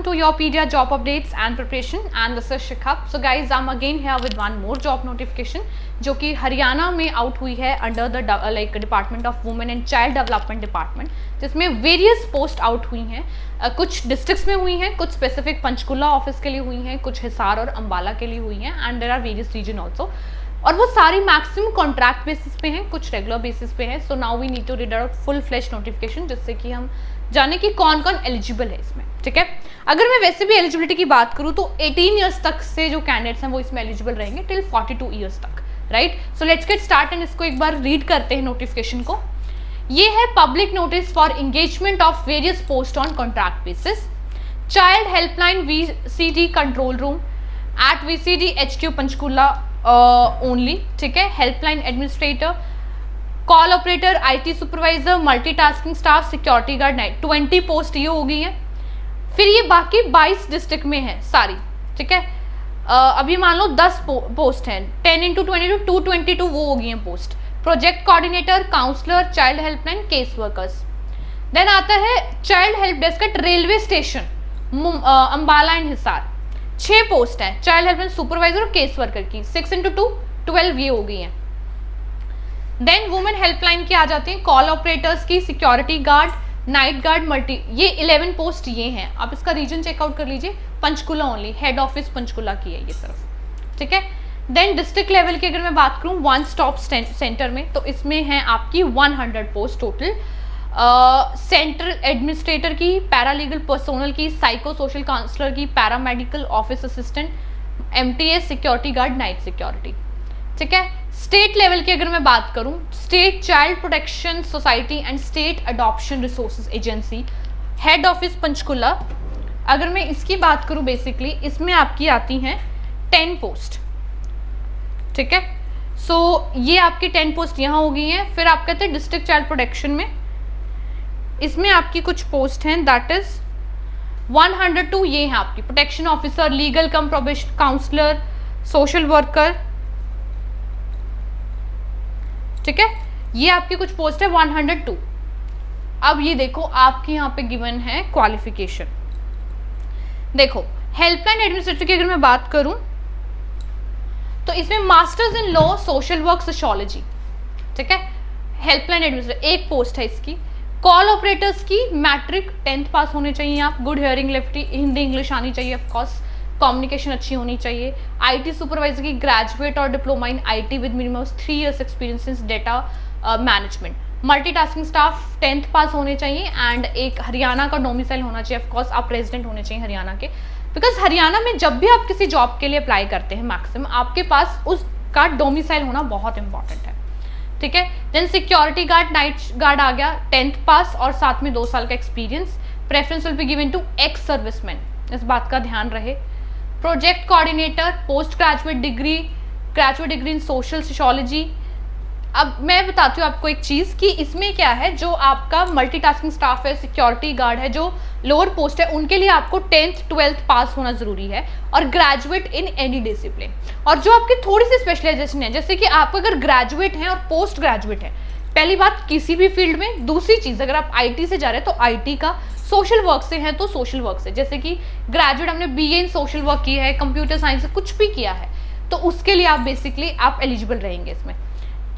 welcome to your PDF job updates and preparation, and this is Shikha. So guys, I'm again here with one more job notification जो कि हरियाणा में out हुई है under the department of women and child development department, जिसमें various post out हुई हैं. कुछ districts में हुई हैं, कुछ स्पेसिफिक पंचकुला ऑफिस के लिए हुई हैं, कुछ हिसार और अंबाला के लिए हुई हैं, and there are various reason also. और वो सारी मैक्सिमम कॉन्ट्रैक्ट बेसिस पे हैं, कुछ रेगुलर बेसिस पे हैं. So now we need to read out full flash notification, जिससे कि हम जाने कि कौन कौन एलिजिबल है इसमें. ठीक है, अगर मैं वैसे भी एलिजिबिलिटी की बात करूँ तो 18 ईयर्स तक से जो कैंडिडेट्स हैं वो इसमें एलिजिबल रहेंगे टिल 42 ईयर्स तक. Right, so let's get start and इसको एक बार रीड करते हैं नोटिफिकेशन को. ये है public notice for engagement of various post on contract basis. Child helpline VCD control room at VCD HQ Panchkula only. ठीक है, helpline administrator, call operator, IT supervisor, multitasking staff, security guard, night. 20 post ये हो गई हैं. फिर ये बाकी 22 district में है सारी. ठीक है, अभी मान लो 10 पोस्ट हैं. 10 × 22 222 वो हो गई हैं post. Project coordinator, counsellor, child helpline, case workers. Then आता है child help desk at railway station Ambala and Hisar. 6 post हैं चाइल्ड हेल्पलाइन सुपरवाइजर और केस वर्कर की. 6 × 2 12 ये हो गई हैं. देन वुमेन हेल्पलाइन की आ जाती हैं, कॉल ऑपरेटर्स की, security guard, night guard, multi, ये 11 पोस्ट ये हैं. आप इसका रीजन चेकआउट कर लीजिए, Panchkula only, head office Panchkula की है ये सिर्फ. ठीक है, देन डिस्ट्रिक्ट लेवल की अगर मैं बात करूं वन स्टॉप सेंटर में, तो इसमें हैं आपकी 100 पोस्ट टोटल. सेंट्रल एडमिनिस्ट्रेटर की, पैरालीगल पर्सोनल की, साइको सोशल काउंसलर की, paramedical office assistant, MTS, security guard, night security. ठीक है, स्टेट लेवल की अगर मैं बात करूं, state child protection society and state adoption resources agency, head office Panchkula. अगर मैं इसकी बात करूं बेसिकली इसमें आपकी आती हैं 10 पोस्ट. ठीक है, सो ये आपकी 10 पोस्ट यहाँ हो गई हैं. फिर आप कहते हैं डिस्ट्रिक्ट चाइल्ड प्रोटेक्शन में, इसमें आपकी कुछ पोस्ट हैं, दैट इज 102 ये हैं आपकी प्रोटेक्शन ऑफिसर, लीगल कम प्रोबेशन काउंसलर, सोशल वर्कर. ठीक है, ये आपकी कुछ पोस्ट है 102. अब ये देखो आपके यहाँ पे गिवन है क्वालिफिकेशन. देखो हेल्पलाइन एडमिनिस्ट्रेटर की अगर मैं बात करूं तो इसमें masters in law, social work, sociology. ठीक है, हेल्पलाइन एडमिनिस्ट्रेटर एक पोस्ट है इसकी. कॉल ऑपरेटर्स की मैट्रिक 10th पास होने चाहिए आप, good hearing, lefty, Hindi English आनी चाहिए, ऑफ कोर्स कम्युनिकेशन अच्छी होनी चाहिए. IT सुपरवाइजर की ग्रेजुएट और diploma in IT with minimum 3 years experience in data management. Multitasking staff 10th पास होने चाहिए एंड एक हरियाणा का डोमिसाइल होना चाहिए. ऑफ कोर्स आप रेजिडेंट होने चाहिए हरियाणा के, बिकॉज हरियाणा में जब भी आप किसी जॉब के लिए अप्लाई करते हैं मैक्सिमम आपके पास उसका डोमिसाइल होना बहुत इंपॉर्टेंट है. ठीक है, then security guard, night guard आ गया, 10th पास और साथ में 2 साल का experience. Preference will be given to ex serviceman, इस बात का ध्यान रहे. Project coordinator, post graduate degree in social sociology. अब मैं बताती हूँ आपको एक चीज़ कि इसमें क्या है, जो आपका मल्टीटास्किंग स्टाफ है, सिक्योरिटी गार्ड है, जो लोअर पोस्ट है, उनके लिए आपको 10th 12th पास होना ज़रूरी है और ग्रेजुएट इन एनी डिसिप्लिन. और जो आपकी थोड़ी सी स्पेशलाइजेशन है, जैसे कि आप अगर ग्रेजुएट हैं और पोस्ट ग्रेजुएट है, पहली बात किसी भी फील्ड में, दूसरी चीज़ अगर आप IT से जा रहे हैं तो IT का, सोशल वर्क से हैं तो सोशल वर्क से, जैसे कि ग्रेजुएट हमने BA इन सोशल वर्क किया है, कंप्यूटर साइंस से कुछ भी किया है, तो उसके लिए आप बेसिकली आप एलिजिबल रहेंगे इसमें.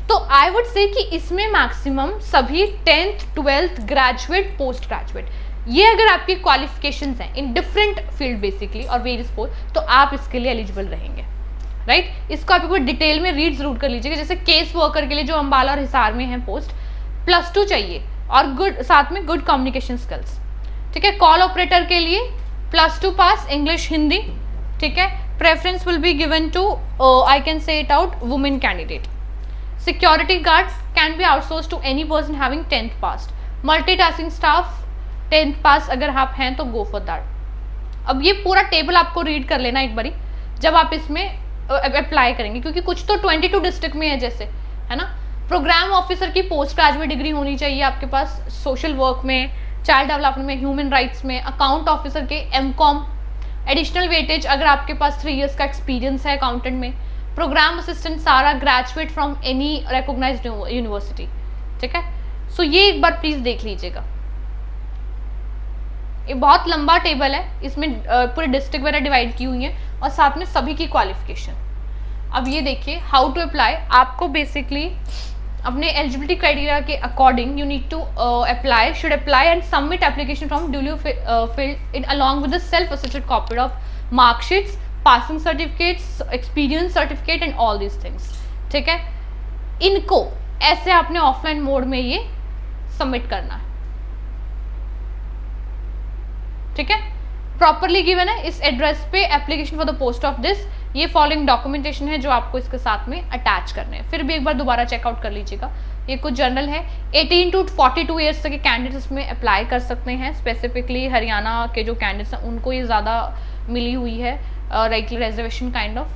तो आई वुड से कि इसमें मैक्सिमम सभी 10th 12th graduate, post graduate, ये अगर आपकी क्वालिफिकेशंस हैं इन डिफरेंट फील्ड बेसिकली और वेरियस पोस्ट, तो आप इसके लिए एलिजिबल रहेंगे. राइट, इसको आप एक बार डिटेल में रीड जरूर कर लीजिएगा. जैसे केस वर्कर के लिए जो अंबाला और हिसार में है पोस्ट, +2 चाहिए और गुड, साथ में गुड कम्युनिकेशन स्किल्स. ठीक है, कॉल ऑपरेटर के लिए +2 पास, इंग्लिश, हिंदी. ठीक है, preference will be given to, I can say it out, women candidate. Security guard can be outsource to any person having 10th pass. Multitasking staff 10th pass अगर आप हैं तो गो फॉर दैट. अब ये पूरा table आपको read कर लेना एक बारी जब आप इसमें अप्लाई करेंगे, क्योंकि कुछ तो 22 डिस्ट्रिक्ट में है, जैसे है ना. प्रोग्राम ऑफिसर की पोस्ट ग्रेजुएट डिग्री होनी चाहिए आपके पास, सोशल वर्क में, चाइल्ड डेवलपमेंट में, ह्यूमन राइट्स में. अकाउंट ऑफिसर के MCOM, एडिशनल वेटेज अगर आपके पास 3 years का एक्सपीरियंस है अकाउंटेंट में. प्रोग्राम असिस्टेंट सारा graduate from any recognised university. ठीक है, सो ये एक बार प्लीज देख लीजिएगा. ये बहुत लंबा टेबल है, इसमें पूरे डिस्ट्रिक्ट वगैरह डिवाइड की हुई है और साथ में सभी की क्वालिफिकेशन। अब ये देखिए हाउ टू अप्लाई। आपको बेसिकली अपने एलिजिबिलिटी क्राइटेरिया के according you need to apply, should apply and submit application from duly filled in along with the self assisted copy of marksheets, passing certificates, experience certificate and all these things. ठीक है, इनको ऐसे आपने offline mode में ये submit करना है। ठीक है, प्रॉपरली गिवन है इस एड्रेस पे application for the post of this. ये फॉलोइंग डॉक्यूमेंटेशन है जो आपको इसके साथ में अटैच करने हैं। फिर भी एक बार दोबारा चेकआउट कर लीजिएगा। ये कुछ जनरल है, 18 to 42 ईयर्स तक के कैंडिडेट्स इसमें अप्लाई कर सकते हैं। स्पेसिफिकली हरियाणा के जो कैंडिडेट्स हैं उनको ये ज़्यादा मिली हुई है, like reservation kind of.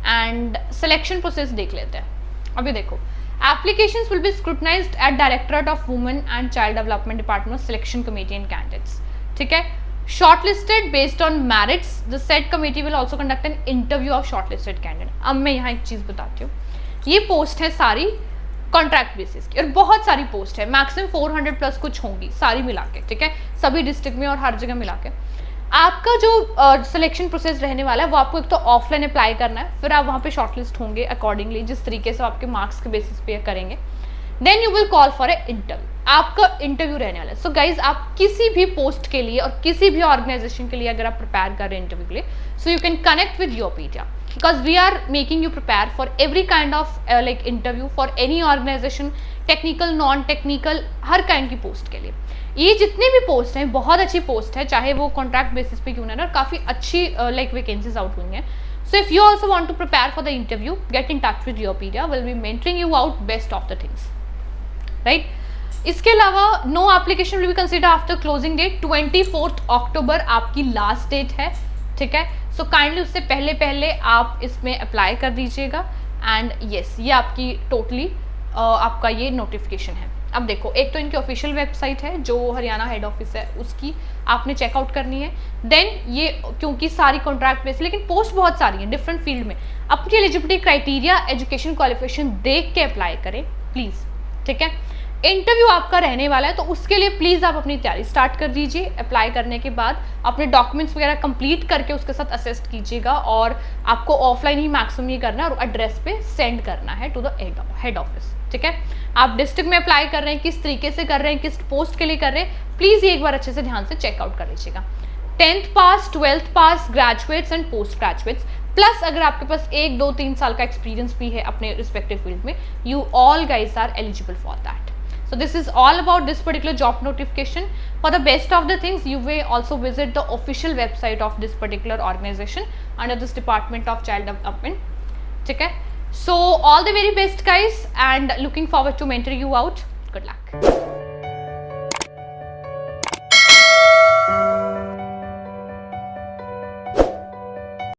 And selection process देख लेते हैं। अभी देखो, applications will be scrutinized at Directorate of Women and Child Development Department of Selection Committee and Candidates. ठीक है, shortlisted based on merits, the said committee will also conduct an interview of shortlisted candidate. अब मैं यहाँ एक चीज़ बताती हूँ, ये post है सारी कॉन्ट्रैक्ट बेसिस की और बहुत सारी पोस्ट है, मैक्सिमम 400 प्लस कुछ होंगी सारी मिला के। ठीक है, सभी डिस्ट्रिक्ट में और हर जगह मिला के। आपका जो सिलेक्शन प्रोसेस रहने वाला है वो आपको एक तो ऑफलाइन अप्लाई करना है, फिर आप वहाँ पे शॉर्टलिस्ट होंगे अकॉर्डिंगली जिस तरीके से आपके मार्क्स के बेसिस पे करेंगे। Then you will call for a interview, आपका इंटरव्यू रहने वाला है। सो गाइज, आप किसी भी पोस्ट के लिए और किसी भी ऑर्गेनाइजेशन के लिए अगर आप प्रिपेयर कर रहे हैं इंटरव्यू के लिए, so you can connect with Yourpedia because we are making you prepare for every kind of like interview for any organization, technical, non technical, हर काइंड की पोस्ट के लिए। ये जितने भी पोस्ट हैं बहुत अच्छी पोस्ट है, चाहे वो कॉन्ट्रैक्ट बेसिस पे क्यों ना, और काफ़ी अच्छी लाइक वैकेंसीज आउट हुई हैं। So if you also want to prepare for the interview, get in touch with Yourpedia, will be mentoring you out best of the things, right. इसके अलावा no application will be consider after closing date 24 October आपकी last date है। ठीक है, so kindly उससे पहले पहले आप इसमें अप्लाई कर दीजिएगा। एंड येस, ये आपकी टोटली आपका ये नोटिफिकेशन है। अब देखो, एक तो इनकी ऑफिशियल वेबसाइट है जो हरियाणा हेड ऑफिस है उसकी आपने चेकआउट करनी है। देन ये क्योंकि सारी कॉन्ट्रैक्ट बेस, लेकिन पोस्ट बहुत सारी हैं डिफरेंट फील्ड में, अपनी एलिजिबिलिटी क्राइटेरिया, एजुकेशन क्वालिफिकेशन देख के अप्लाई करें प्लीज़। ठीक है, इंटरव्यू आपका रहने वाला है तो उसके लिए प्लीज़ आप अपनी तैयारी स्टार्ट कर दीजिए। अप्लाई करने के बाद अपने डॉक्यूमेंट्स वगैरह कंप्लीट करके उसके साथ असिस्ट कीजिएगा और आपको ऑफलाइन ही मैक्सिमम ये करना है और एड्रेस पे सेंड करना है टू द हेड ऑफिस। ठीक है, आप डिस्ट्रिक्ट में अप्लाई कर रहे हैं, किस तरीके से कर रहे हैं, किस पोस्ट के लिए कर रहे हैं, प्लीज़ ये एक बार अच्छे से ध्यान से चेकआउट कर लीजिएगा। 10th pass, 12th pass, graduates and post graduates, plus अगर आपके पास 1, 2, 3 साल का एक्सपीरियंस भी है अपने रिस्पेक्टिव फील्ड में, you all guys are eligible for that. So this is all about this particular job notification. For the best of the things, you may also visit the official website of this particular organization under this Department of Child Development. ठीक है, so all the very best guys and looking forward to mentor you out. Good luck.